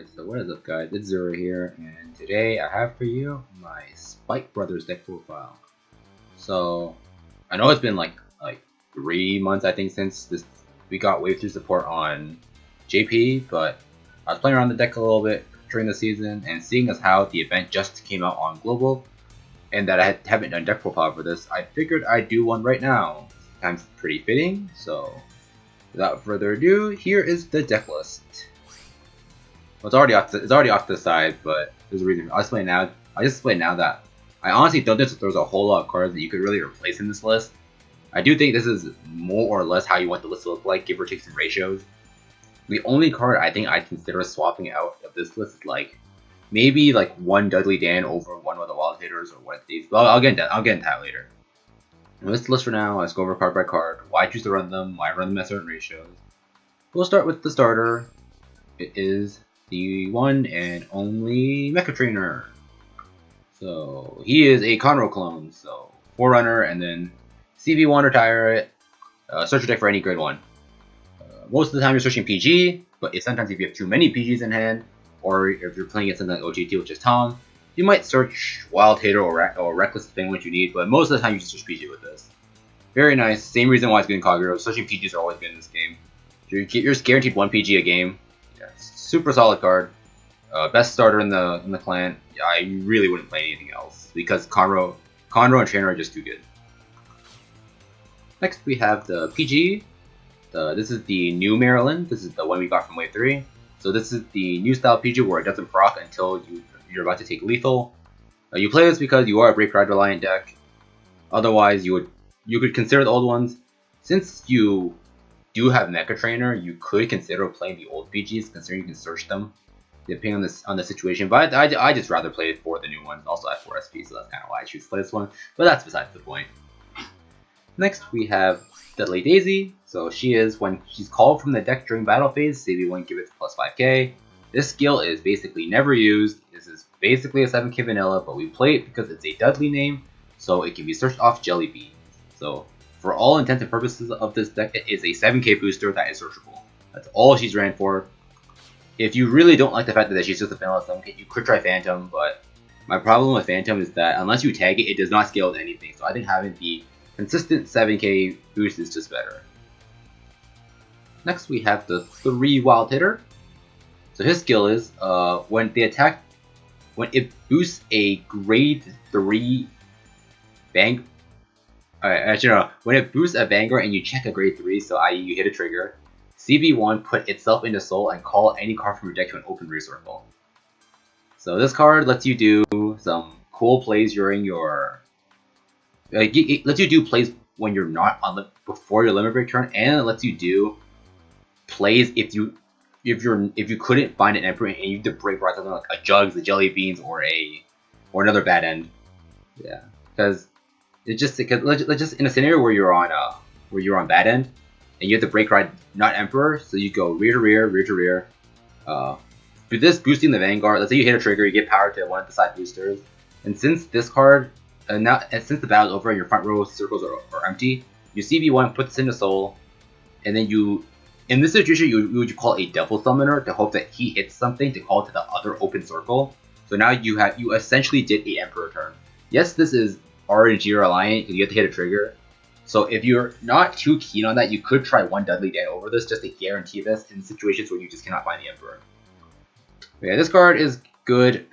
Alright, so what is up guys, it's Zero here, and today I have for you my Spike Brothers deck profile. So, I know it's been like 3 months I think since we got Wave 3 support on JP, but I was playing around the deck a little bit during the season, and seeing as how the event just came out on Global, and that I haven't done deck profile for this, I figured I'd do one right now. Time's pretty fitting, so without further ado, here is the deck list. Well, it's already off to the side, but there's a reason. I'll explain now. I'll just explain now that I honestly don't think there's a whole lot of cards that you could really replace in this list. I do think this is more or less how you want the list to look like, give or take some ratios. The only card I think I'd consider swapping out of this list is maybe one Dudley Dan over one of the Wild Hitters or one of these. Well, I'll get into that later. On this list for now, let's go over card by card. Why I choose to run them, why I run them at certain ratios. We'll start with the starter. It is the one and only Mecha Trainer. So he is a Conroe clone, so Forerunner, and then CV1 retire it. Search your deck for any grade 1. Most of the time you're searching PG, but sometimes if you have too many PGs in hand, or if you're playing against something like OGT, which is Tom, you might search Wild Hitter or Reckless thing what you need, but most of the time you just search PG with this. Very nice. Same reason why it's good in Kagero. Searching PGs are always good in this game. You're guaranteed 1 PG a game. Super solid card. Best starter in the clan. I really wouldn't play anything else because Conroe and Trainer are just too good. Next we have the PG. This is the new Maryland. This is the one we got from Wave 3. So this is the new style PG where it doesn't proc until you're about to take lethal. You play this because you are a Break Ride reliant deck. Otherwise you could consider the old ones. Since you do have Mecha Trainer, you could consider playing the old PGs, considering you can search them, depending on the situation. But I just rather play it for the new one. Also, I have 4 SP, so that's kind of why I choose to play this one. But that's besides the point. Next, we have Deadly Daisy. So she is, when she's called from the deck during battle phase, CV1 give it plus 5k. This skill is basically never used. This is basically a 7k vanilla, but we play it because it's a Dudley name, so it can be searched off Jelly Beans. So for all intents and purposes of this deck, it is a 7k booster that is searchable. That's all she's ran for. If you really don't like the fact that she's just a vanilla 7k, you could try Phantom, but my problem with Phantom is that unless you tag it, it does not scale with anything. So I think having the consistent 7k boost is just better. Next we have the 3 Wild Hitter. So his skill is, when it boosts a grade 3 bank. Actually, no. When it boosts a Vanguard and you check a grade 3, so i.e. you hit a trigger, CV1 put itself into Soul and call any card from your deck to an open rear circle. So this card lets you do some cool plays during your... it lets you do plays when you're not on before your limit break turn, and it lets you do plays if you couldn't find an Emperor and you need to break right something like a Jugs, a Jelly Beans, or another bad end. Yeah, because let's just in a scenario where you're on bad end and you have to break ride not Emperor, so you go rear to rear, rear to rear. Do this boosting the Vanguard. Let's say you hit a trigger, you get power to one of the side boosters, and since this card since the battle's over and your front row circles are empty, you CV1 put this into Soul, and then in this situation you would call a Devil Summoner to hope that he hits something to call to the other open circle. So now you essentially did a Emperor turn. Yes, this is RNG reliant because you have to hit a trigger. So if you're not too keen on that, you could try one Dudley Dan over this just to guarantee this in situations where you just cannot find the Emperor. But yeah, this card is good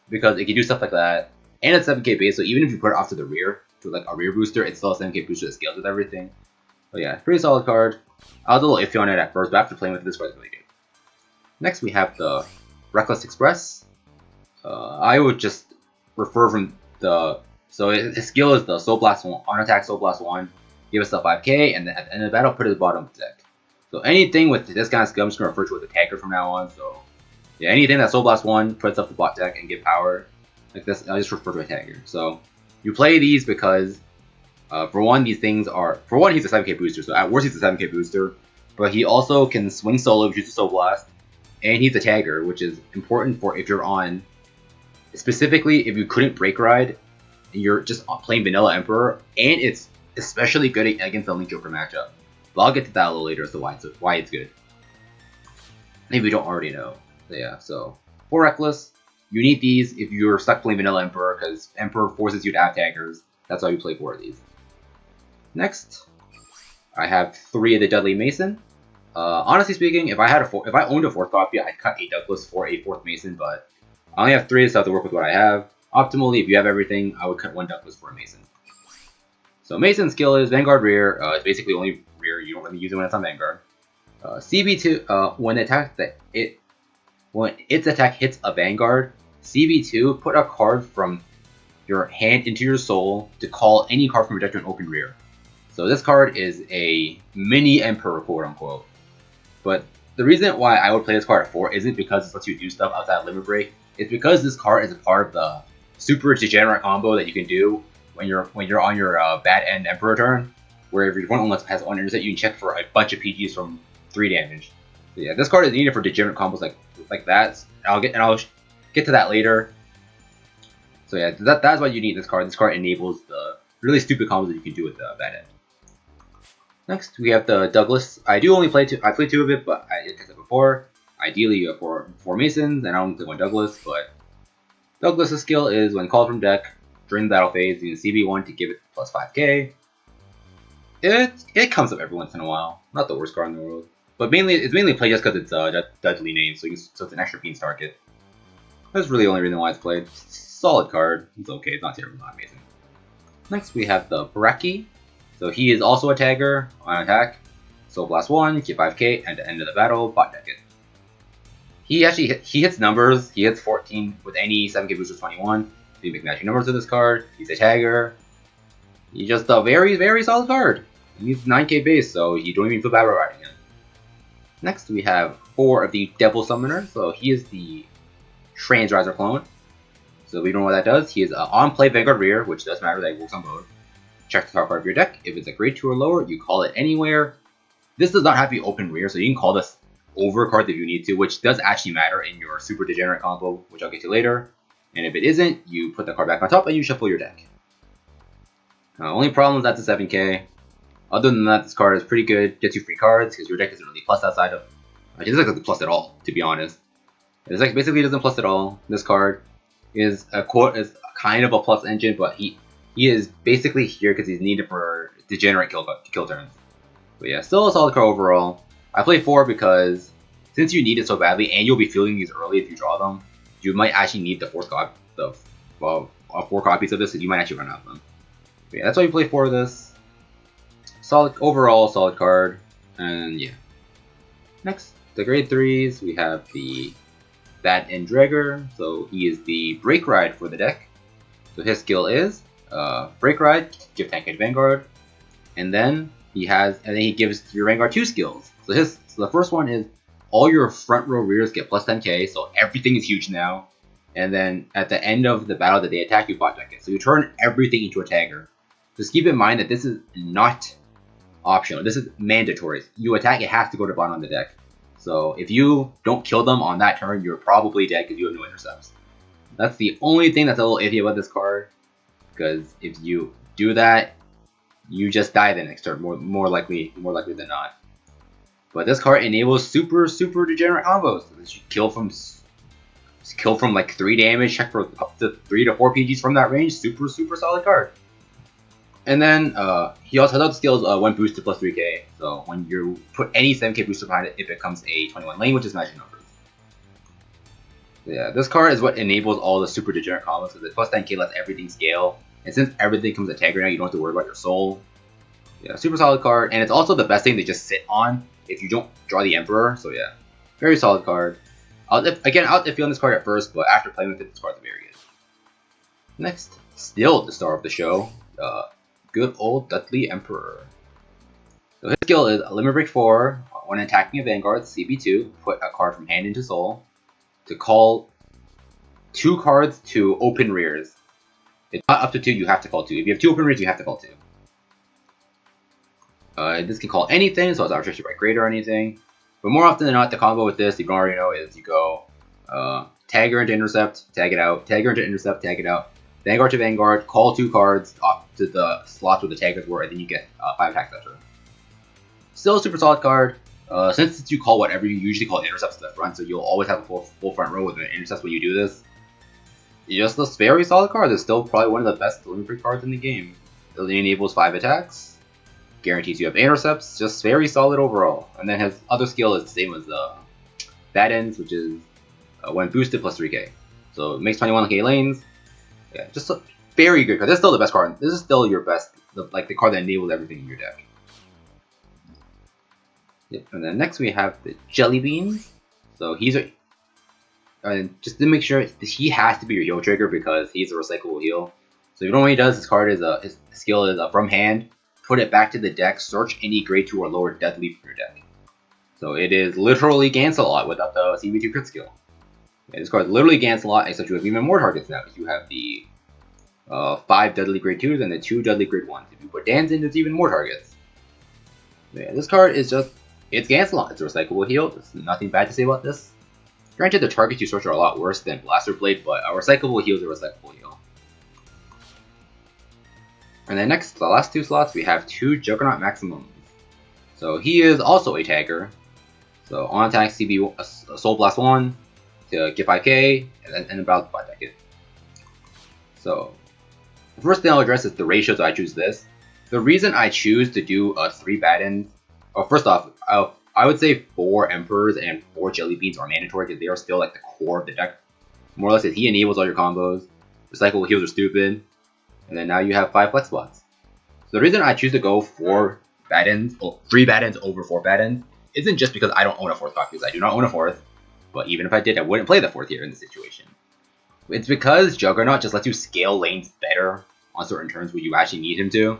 because it can do stuff like that. And it's 7k base, so even if you put it off to the rear, to like a rear booster, it's still a 7k booster that scales with everything. But yeah, pretty solid card. I was a little iffy on it at first, but after playing with it, this card is really good. Next we have the Reckless Express. I would just refer from so his skill is the Soul Blast 1, on attack Soul Blast 1, give us the 5k, and then at the end of the battle, put it at the bottom of the deck. So anything with this kind of skill, I'm just going to refer to it as a tagger from now on. So yeah, anything that Soul Blast 1 puts up the bot deck and give power, like this, I just refer to a tagger. So you play these because, for one, he's a 7k booster, so at worst he's a 7k booster, but he also can swing solo if you use a Soul Blast, and he's a tagger, which is important for if you're on, specifically if you couldn't break ride, and you're just playing vanilla Emperor, and it's especially good against the Link Joker matchup. But I'll get to that a little later as to why it's good. Maybe you don't already know. Yeah, so 4 Reckless. You need these if you're stuck playing Vanilla Emperor, because Emperor forces you to have taggers. That's why you play 4 of these. Next, I have 3 of the Dudley Mason. Honestly speaking, if I owned a 4th copy, I'd cut a Douglas for a 4th Mason, but I only have 3, so I have to work with what I have. Optimally, if you have everything, I would cut 1 Douglas for a Mason. So Mason's skill is Vanguard Rear. It's basically only rear. You don't really use it when it's on Vanguard. CB2, when its attack hits a Vanguard, CB2, put a card from your hand into your soul to call any card from your deck to an open rear. So this card is a mini Emperor, quote unquote. But the reason why I would play this card at 4 isn't because it lets you do stuff outside of Limit Break. It's because this card is a part of the super degenerate combo that you can do when you're on your bad end Emperor turn, where if your opponent has on intercept, you can check for a bunch of PGs from 3 damage. So yeah, this card is needed for degenerate combos like that. I'll get to that later. So yeah, that's why you need this card. This card enables the really stupid combos that you can do with the bad end. Next, we have the Douglas. I do only play 2. I played 2 of it, but like I said before, ideally you have 4 Masons, and I only play 1 Douglas. But Douglas's skill is when called from deck during the battle phase, you can CB1 to give it plus 5k. It comes up every once in a while. Not the worst card in the world, but it's mainly played just because it's Dudley name, so it's an extra Fiend's target. That's really the only reason why it's played. Solid card. It's okay. It's not terrible. Not amazing. Next, we have the Breki. So he is also a tagger on attack. So blast 1, get 5k, and at the end of the battle, bot deck it. He hits numbers. He hits 14 with any 7k booster 21. So you make matching numbers with this card. He's a tagger. He's just a very, very solid card. He's 9k base, so you don't even feel bad about riding him. Next, we have 4 of the Devil Summoners. So he is the Transriser clone. So we don't know what that does. He is on play Vanguard Rear, which does matter, that works on both. Check the top part of your deck. If it's a grade 2 or lower, you call it anywhere. This does not have to be open rear, so you can call this over cards if you need to, which does actually matter in your super degenerate combo, which I'll get to later. And if it isn't, you put the card back on top and you shuffle your deck. Only problem is that's a 7k. Other than that, this card is pretty good. Gets you free cards because your deck isn't really plus outside of. It doesn't plus at all, to be honest. This deck basically doesn't plus at all. This card is kind of a plus engine, but he is basically here because he's needed for degenerate kill turns. But yeah, still a solid card overall. I play 4 because since you need it so badly, and you'll be feeling these early if you draw them, you might actually need the 4 copies of this, so you might actually run out of them. But yeah, that's why you play 4 of this. Solid overall, solid card, and yeah. Next, the grade 3s, we have the Bad End Dragger. So he is the Break Ride for the deck. So his skill is Break Ride, give 10k to Vanguard, and then he gives your Vanguard 2 skills. So the first one is all your front row rears get plus 10k, so everything is huge now. And then at the end of the battle that they attack, you bot deck it. So you turn everything into a tagger. Just keep in mind that this is not optional. This is mandatory. You attack, it has to go to bottom of the deck. So if you don't kill them on that turn, you're probably dead because you have no intercepts. That's the only thing that's a little iffy about this card, because if you do that, you just die the next turn, more likely than not. But this card enables super degenerate combos. So you kill from like 3 damage, check for up to 3 to 4 PGs from that range. Super solid card. And then he also has other skills, 1 boost to plus 3k. So when you put any 7k booster behind it, it becomes a 21 lane, which is magic numbers. Yeah, this card is what enables all the super degenerate combos. So the plus 10k lets everything scale. And since everything comes at tagger now, you don't have to worry about your soul. Yeah, super solid card. And it's also the best thing to just sit on if you don't draw the Emperor. So yeah, very solid card. I'll iffy on this card at first, but after playing with it, this card's very good. Next, still the star of the show, good old Dudley Emperor. So his skill is Limit Break 4. When attacking a Vanguard, CB2, put a card from hand into soul to call 2 cards to open rears. It's not up to 2, you have to call 2. If you have 2 open rears, you have to call 2. This can call anything, so it's not restricted by grade or anything. But more often than not, the combo with this, you don't already know, is you go Tagger into Intercept, tag it out, Tagger into Intercept, tag it out, Vanguard to Vanguard, call 2 cards off to the slots where the taggers were, and then you get 5 attacks that turn. Still a super solid card. Since you call whatever you usually call intercepts to the front, so you'll always have a full front row with an intercepts when you do this. Just a very solid card. It's still probably one of the best delivery cards in the game. It enables 5 attacks, guarantees you have intercepts, just very solid overall. And then his other skill is the same as Bad Ends, which is when boosted plus 3k. So it makes 21k lanes. Yeah, just a very good card. This is still the best card. This is still your best, like the card that enables everything in your deck. Yep. And then next we have the Jelly Beans. So he's a, and just to make sure, he has to be your heal trigger because he's a recyclable heal. So you know what he does? His card is his skill is from hand, put it back to the deck, search any grade 2 or lower death leaf from your deck. So it is literally Gancelot without the CB2 crit skill. Yeah, this card is literally Gancelot, except you have even more targets now. You have the 5 deadly grade 2s and the 2 deadly grade 1s. If you put Dans in, there's even more targets. Yeah, this card is just, it's Gancelot. It's a recyclable heal. There's nothing bad to say about this. Granted, the targets you search are a lot worse than Blaster Blade, but a recyclable heal is a recyclable heal. And then next, the last 2 slots, we have 2 Juggernaut Maximums. So he is also a tagger. So on attack, CB Soul Blast 1 to get 5k, and about 5 deck it. So the first thing I'll address is the ratios I choose this. The reason I choose to do 3 Bad Ends, first off, I would say 4 Emperors and 4 Jelly Beans are mandatory because they are still like the core of the deck. More or less, he enables all your combos. Recyclable heals are stupid. And then now you have 5 flex spots. So the reason I choose to go 4 Bad Ends, 3 Bad Ends over 4 Bad Ends, isn't just because I don't own a 4th copy, because I do not own a 4th. But even if I did, I wouldn't play the 4th here in this situation. It's because Juggernaut just lets you scale lanes better on certain turns where you actually need him to.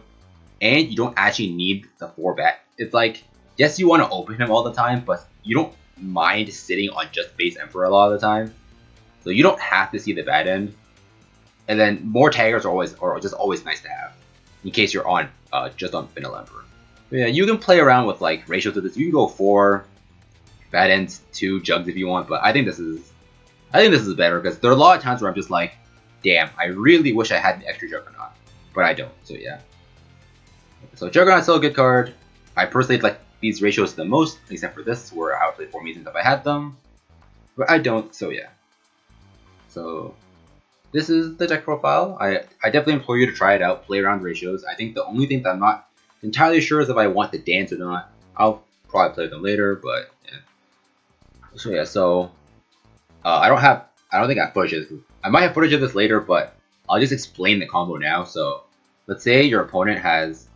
And you don't actually need the 4 Bat. It's like, yes, you want to open him all the time, but you don't mind sitting on just base Emperor a lot of the time. So you don't have to see the Bad End. And then more taggers are just always nice to have, in case you're on just on Vanilla Emperor. But yeah, you can play around with like ratios of this. You can go 4 Bad Ends, 2 Jugs if you want, but I think this is better because there are a lot of times where I'm just like, damn, I really wish I had the extra Juggernaut, but I don't. So yeah. So Juggernaut's still a good card. I personally like these ratios the most, except for this, where I would play 4 Measons if I had them, but I don't. So yeah. So this is the deck profile. I definitely implore you to try it out, play around the ratios. I think the only thing that I'm not entirely sure is if I want the Dance or not. I'll probably play them later, but yeah. So yeah, so I don't think I have footage of this. I might have footage of this later, but I'll just explain the combo now. So let's say your opponent has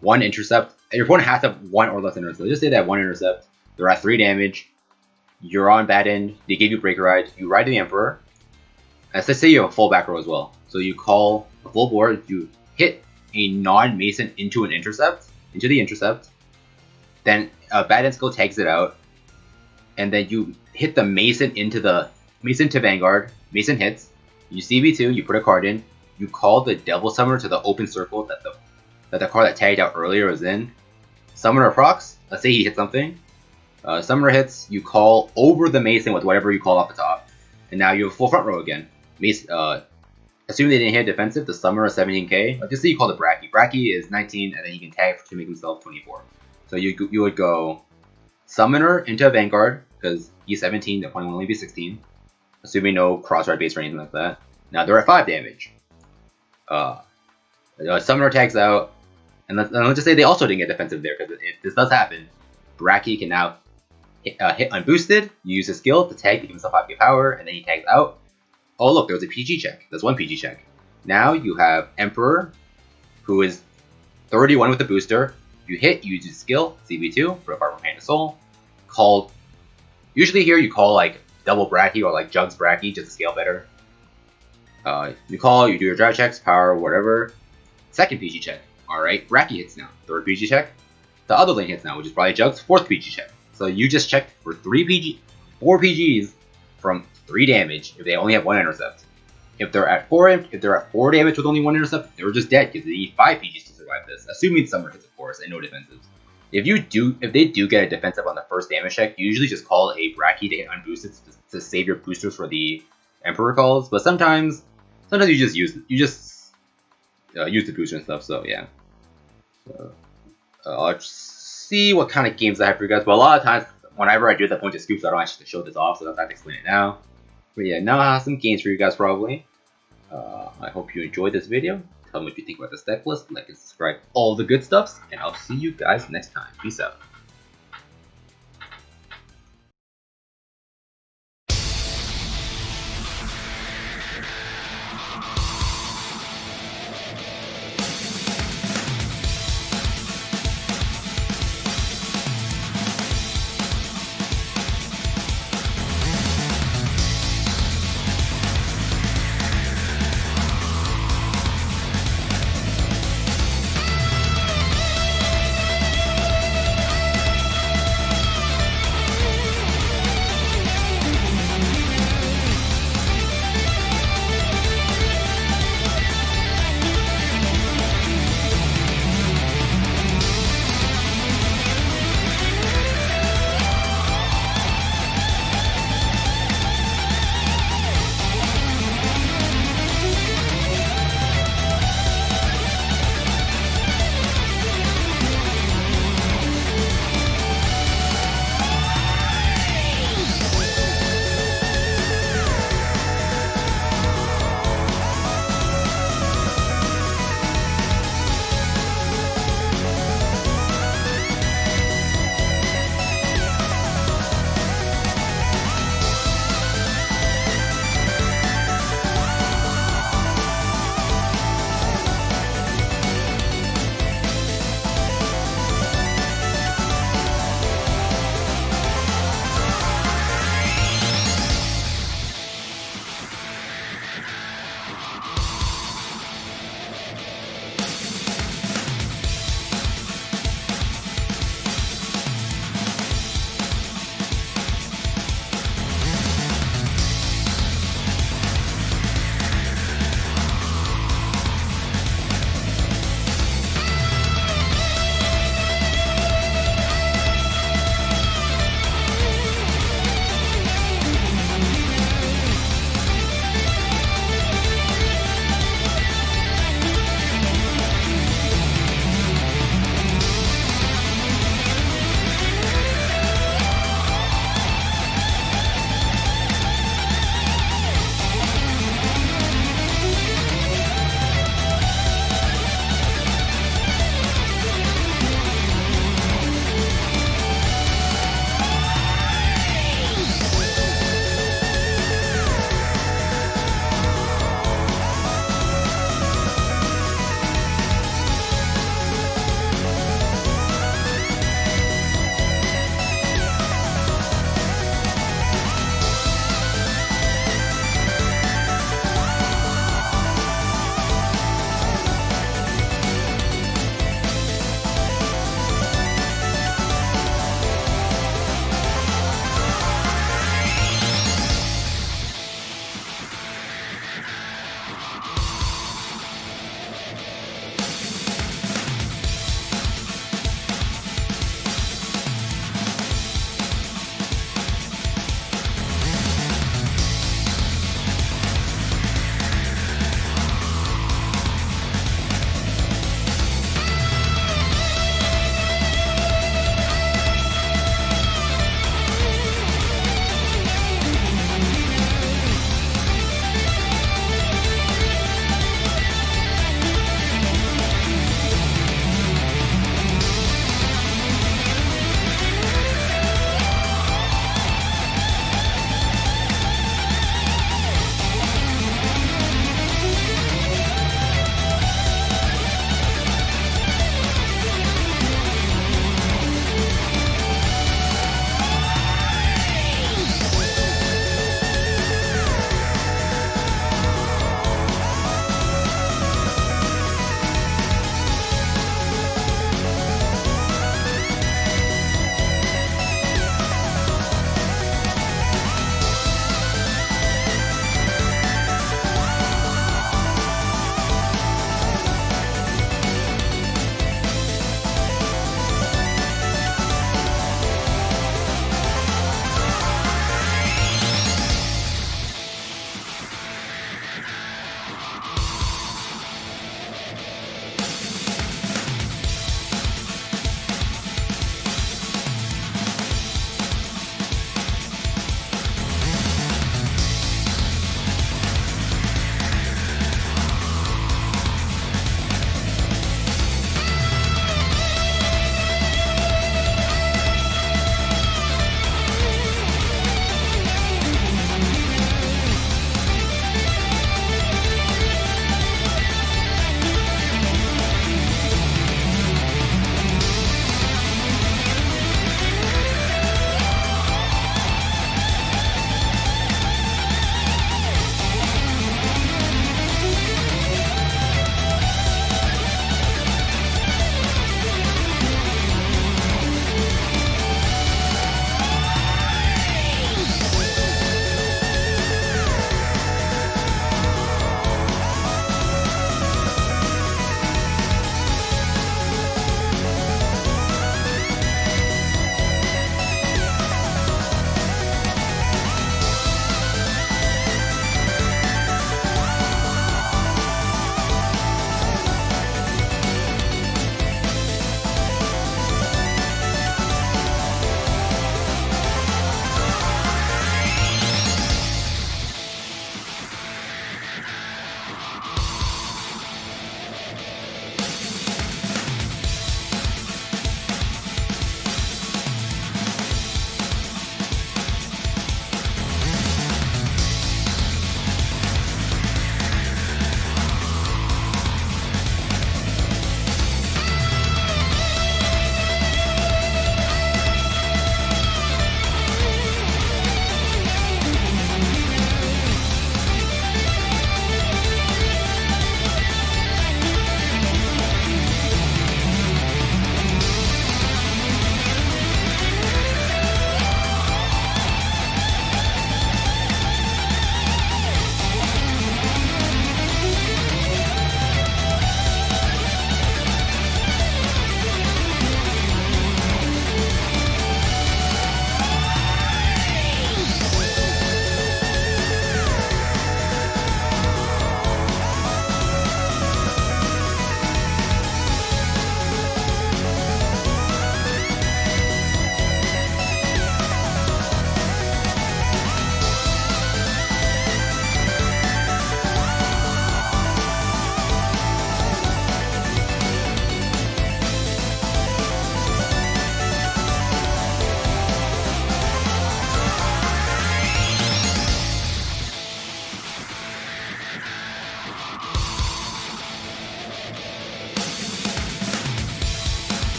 1 intercept. Your opponent has to have 1 or less intercept. So just say they have 1 intercept. They're at 3 damage. You're on Bad End. They give you Breaker Ride. You ride the Emperor. And let's say you have a full back row as well. So you call a full board. You hit a non-Mason into the intercept. Then Bad End skill tags it out. And then you hit the Mason to Vanguard. Mason hits. You CB2. You put a card in. You call the Devil Summoner to the open circle that the card that tagged out earlier is in. Summoner procs. Let's say he hits something. Summoner hits. You call over the Mason with whatever you call off the top. And now you have full front row again. Assuming they didn't hit defensive, the Summoner is 17k. Like, just say you call it Bracky. Bracky is 19, and then he can tag to make himself 24. So you would go Summoner into Vanguard, because he's 17, the opponent will only be 16. Assuming no cross-ride base or anything like that. Now they're at 5 damage. Summoner tags out, and let's just say they also didn't get defensive there, because if this does happen, Bracky can now hit unboosted, use his skill to tag to give himself 5k power, and then he tags out. Oh look, there was a PG check. That's 1 PG check. Now you have Emperor, who is 31 with the booster. You hit, you use his skill, CB2, for a far from hand to soul. Called, usually here you call like double Bracky or like Jugs Bracky just to scale better. You call, you do your drive checks, power, whatever. 2nd PG check. Alright, Bracky hits now. 3rd PG check. The other lane hits now, which is probably Jugs, 4th PG check. So you just checked for 4 PGs from 3 damage if they only have 1 intercept. If they're at 4 damage with only 1 intercept, they're just dead because they need 5 PGs to survive this. Assuming Summoner hits, of course, and no defensives. If they do get a defensive on the first damage check, you usually just call a Bracky to hit unboosted to save your boosters for the Emperor calls. But sometimes you just use the booster and stuff. So yeah. see what kind of games I have for you guys. But a lot of times, whenever I do the point of scoops, I don't actually show this off, so that's why I have to explain it now. But yeah, now I have some games for you guys probably. I hope you enjoyed this video. Tell me what you think about this deck list, like and subscribe, all the good stuffs, and I'll see you guys next time. Peace out.